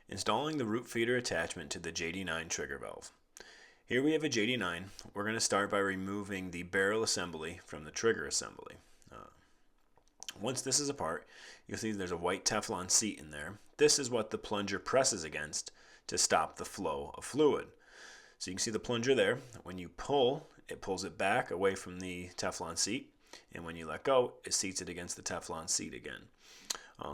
Installing the root feeder attachment to the JD9 trigger valve. Here we have a JD9. We're going to start by removing the barrel assembly from the trigger assembly. Once this is apart, you'll see there's a white Teflon seat in there. This is what the plunger presses against to stop the flow of fluid. So you can see the plunger there. When you pull, it pulls it back away from the Teflon seat, and when you let go, it seats it against the Teflon seat again.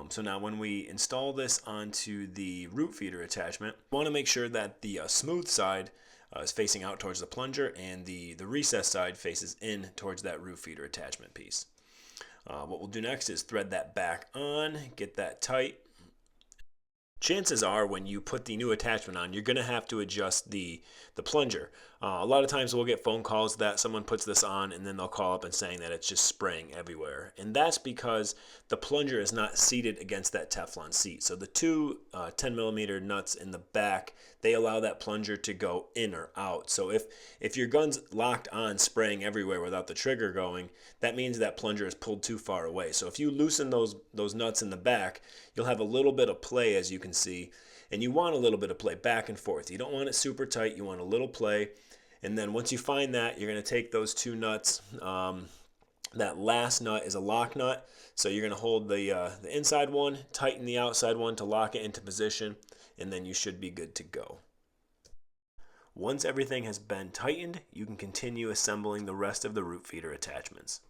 So now when we install this onto the root feeder attachment, we want to make sure that the smooth side is facing out towards the plunger and the recessed side faces in towards that root feeder attachment piece. What we'll do next is thread that back on, get that tight. Chances are when you put the new attachment on, you're going to have to adjust the plunger. A lot of times we'll get phone calls that someone puts this on and then they'll call up and saying that it's just spraying everywhere. And that's because the plunger is not seated against that Teflon seat. So the two 10 millimeter nuts in the back, they allow that plunger to go in or out. So if your gun's locked on spraying everywhere without the trigger going, that means that plunger is pulled too far away. So if you loosen those nuts in the back, you'll have a little bit of play, as you can see, and you want a little bit of play back and forth. You don't want it super tight, you want a little play. And then once you find that, you're going to take those two nuts. That last nut is a lock nut, so you're going to hold the inside one, tighten the outside one to lock it into position, and then you should be good to go. Once everything has been tightened, you can continue assembling the rest of the root feeder attachments.